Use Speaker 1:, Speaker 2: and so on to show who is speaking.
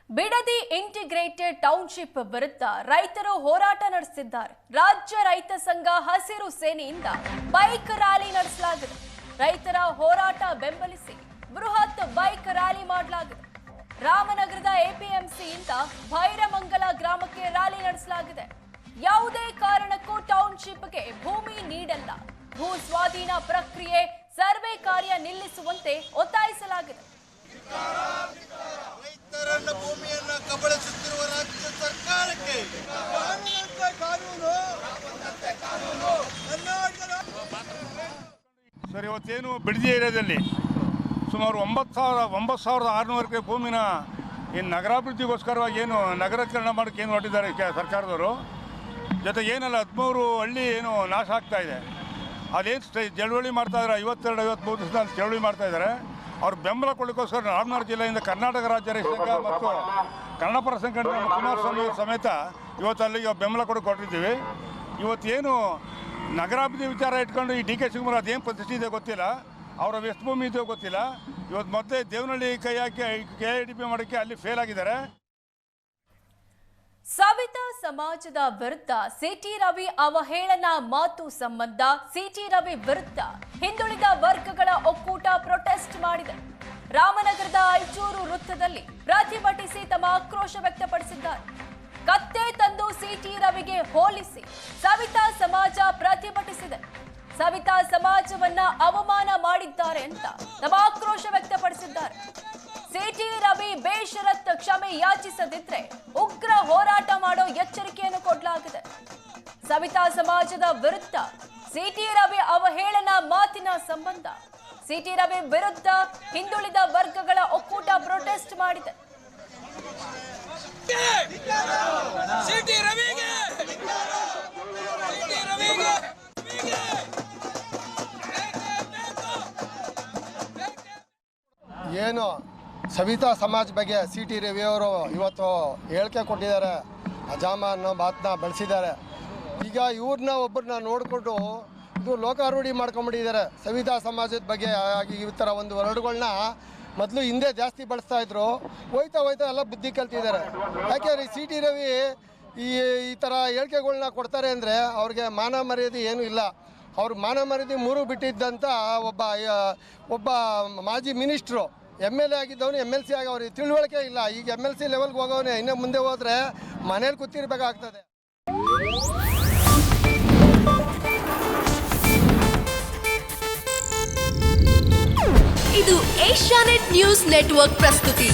Speaker 1: Bidadi integrated township ವಿರುದ್ಧ ರೈತರು ಹೋರಾಟ ನಡೆಸಿದ್ದಾರೆ. ರಾಜ್ಯ ರೈತ ಸಂಘ ಹಸಿರು ಸೇನೆಯಿಂದ ಬೈಕ್ ರ್ಯಾಲಿ ನಡೆಸಲಾಗಿದೆ. ರೈತರ ಹೋರಾಟ ಬೆಂಬಲಿಸಿ ಬೃಹತ್ ಬೈಕ್ ರ್ಯಾಲಿ ಮಾಡಲಾಗಿದೆ. ರಾಮನಗರದ ಎಪಿಎಂಸಿಯಿಂದ ಭೈರಮಂಗಲ ಗ್ರಾಮಕ್ಕೆ ರ್ಯಾಲಿ ನಡೆಸಲಾಗಿದೆ. ಯಾವುದೇ ಕಾರಣಕ್ಕೂ ಟೌನ್ಶಿಪ್ಗೆ ಭೂಮಿ ನೀಡಲ್ಲ, ಭೂ ಸ್ವಾಧೀನ ಪ್ರಕ್ರಿಯೆ ಸರ್ವೆ ಕಾರ್ಯ ನಿಲ್ಲಿಸುವಂತೆ ಒತ್ತಾಯಿಸಲಾಗಿದೆ.
Speaker 2: ರೈತರನ್ನ ಭೂಮಿಯನ್ನ ಕಬಳಿಸುತ್ತಿರುವ ರಾಜ್ಯ ಸರ್ಕಾರಕ್ಕೆ
Speaker 3: ಸರ್, ಇವತ್ತೇನು ಬಿಡದಿ ಏರಿಯಾದಲ್ಲಿ ಸುಮಾರು 9,600 ಭೂಮಿನ ಏನು ನಗರಾಭಿವೃದ್ಧಿಗೋಸ್ಕರವಾಗಿ ಏನು ನಗರೀಕರಣ ಮಾಡೋಕ್ಕೆ ಏನು ಹೊರಟಿದ್ದಾರೆ ಸರ್ಕಾರದವರು. ಜೊತೆಗೆ ಏನಲ್ಲ 13 ಹಳ್ಳಿ ಏನು ನಾಶ ಆಗ್ತಾ ಇದೆ. ಅದೇನು ಚಳವಳಿ ಮಾಡ್ತಾಯಿದ್ದಾರೆ, 52-53 ದಿವಸ ಚಳವಳಿ ಮಾಡ್ತಾಯಿದ್ದಾರೆ. ಅವ್ರು ಬೆಂಬಲ ಕೊಡಲಿಕ್ಕೋಸ್ಕರ ರಾಮನಗರ ಜಿಲ್ಲೆಯಿಂದ ಕರ್ನಾಟಕ ರಾಜ್ಯ ರೈತ ಸಂಘ ಮತ್ತು ಕನ್ನಡಪರ ಸಂಘಟನೆ ಕುಮಾರಸ್ವಾಮಿ ಸಮೇತ ಇವತ್ತು ಅಲ್ಲಿಗೆ ಬೆಂಬಲ ಕೊಟ್ಟಿದ್ದೀವಿ. ಇವತ್ತೇನು ನಗರಾಭಿವೃದ್ಧಿ ವಿಚಾರ ಇಟ್ಕೊಂಡು ಈ ಡಿ.ಕೆ. ಶಿವಕುಮಾರ್ ಅದೇನು ಪ್ರತಿಷ್ಠೆ ಇದೆ ಗೊತ್ತಿಲ್ಲ, ಅವರ ಎಷ್ಟು ಭೂಮಿ ಇದೆಯೋ ಗೊತ್ತಿಲ್ಲ. ಇವತ್ತು ಮತ್ತೆ ದೇವನಹಳ್ಳಿ ಕೈ ಹಾಕಿ KIDP ಮಾಡೋಕ್ಕೆ ಅಲ್ಲಿ ಫೇಲ್ ಆಗಿದ್ದಾರೆ.
Speaker 1: ಸವಿತಾ ಸಮಾಜದ ವಿರುದ್ಧ ಸಿಟಿ ರವಿ ಅವಹೇಳನ ಮಾತು ಸಂಬಂಧ ಸಿಟಿ ರವಿ ವಿರುದ್ಧ ಹಿಂದುಳಿದ ವರ್ಗಗಳ ಒಕ್ಕೂಟ ಪ್ರೊಟೆಸ್ಟ್ ಮಾಡಿದೆ. ರಾಮನಗರದ ಐಚೂರು ವೃತ್ತದಲ್ಲಿ ಪ್ರತಿಭಟಿಸಿ ತಮ್ಮ ಆಕ್ರೋಶ ವ್ಯಕ್ತಪಡಿಸಿದ್ದಾರೆ. ಕತ್ತೆ ತಂದು ಸಿಟಿ ರವಿಗೆ ಹೋಲಿಸಿ ಸವಿತಾ ಸಮಾಜ ಪ್ರತಿಭಟಿಸಿದೆ. ಸವಿತಾ ಸಮಾಜವನ್ನ ಅವಮಾನ ಮಾಡಿದ್ದಾರೆ ಅಂತ ತಮ್ಮ ಆಕ್ರೋಶ ವ್ಯಕ್ತಪಡಿಸಿದ್ದಾರೆ. ಸಿಟಿ ರವಿ ಬೇಷರತ್ ಕ್ಷಮೆ ಯಾಚಿಸದಿದ್ರೆ ಉಗ್ರ ಹೋರಾಟ ಮಾಡೋ ಎಚ್ಚರಿಕೆಯನ್ನು ಕೊಡಲಾಗಿದೆ. ಸವಿತಾ ಸಮಾಜದ ವಿರುದ್ಧ ಸಿಟಿ ರವಿ ಅವಹೇಳನ ಮಾತಿನ ಸಂಬಂಧ ಸಿಟಿ ರವಿ ವಿರುದ್ಧ ಹಿಂದುಳಿದ ವರ್ಗಗಳ ಒಕ್ಕೂಟ ಪ್ರೊಟೆಸ್ಟ್ ಮಾಡಿದೆ.
Speaker 4: ಏನು ಸವಿತಾ ಸಮಾಜ ಬಗ್ಗೆ ಸಿಟಿ ರವಿಯವರು ಇವತ್ತು ಹೇಳಿಕೆ ಕೊಟ್ಟಿದ್ದಾರೆ, ಅಜಾಮ ಅನ್ನೋ ಮಾತನ್ನ ಬಳಸಿದ್ದಾರೆ. ಈಗ ಇವ್ರನ್ನ ಒಬ್ಬರನ್ನ ನೋಡಿಕೊಂಡು ಇದು ಲೋಕಾರೂಢಿ ಮಾಡ್ಕೊಂಬಿಟ್ಟಿದ್ದಾರೆ. ಸವಿತಾ ಸಮಾಜದ ಬಗ್ಗೆ ಈ ಥರ ಒಂದು ವರ್ಡ್ಗಳನ್ನ ಮೊದಲು ಹಿಂದೆ ಜಾಸ್ತಿ ಬಳಸ್ತಾ ಇದ್ರು, ಹೋಯ್ತಾ ಎಲ್ಲ ಬುದ್ಧಿ ಕಲ್ತಿದ್ದಾರೆ. ಯಾಕೆಂದರೆ ಸಿಟಿ ರವಿ ಈ ಥರ ಹೇಳಿಕೆಗಳನ್ನ ಕೊಡ್ತಾರೆ ಅಂದರೆ ಅವ್ರಿಗೆ ಮಾನ ಮರ್ಯಾದೆ ಏನೂ ಇಲ್ಲ. ಅವ್ರ ಮಾನ ಮರ್ಯಾದೆ ಮೂರು ಬಿಟ್ಟಿದ್ದಂಥ ಒಬ್ಬ ಮಾಜಿ ಮಿನಿಸ್ಟ್ರು MLA ಆಗಿದ್ದವನು MLC ಆಗವ್ರಿಗೆ ತಿಳುವಳಿಕೆ ಇಲ್ಲ. ಈಗ MLC ಲೆವೆಲ್ಗೆ ಹೋಗೋನೆ, ಇನ್ನೂ ಮುಂದೆ ಹೋದರೆ ಮನೇಲಿ ಕೂತಿರ್ಬೇಕಾಗ್ತದೆ.
Speaker 5: ಇದು ಏಷ್ಯಾನೆಟ್ ನ್ಯೂಸ್ ನೆಟ್ವರ್ಕ್ ಪ್ರಸ್ತುತಿ.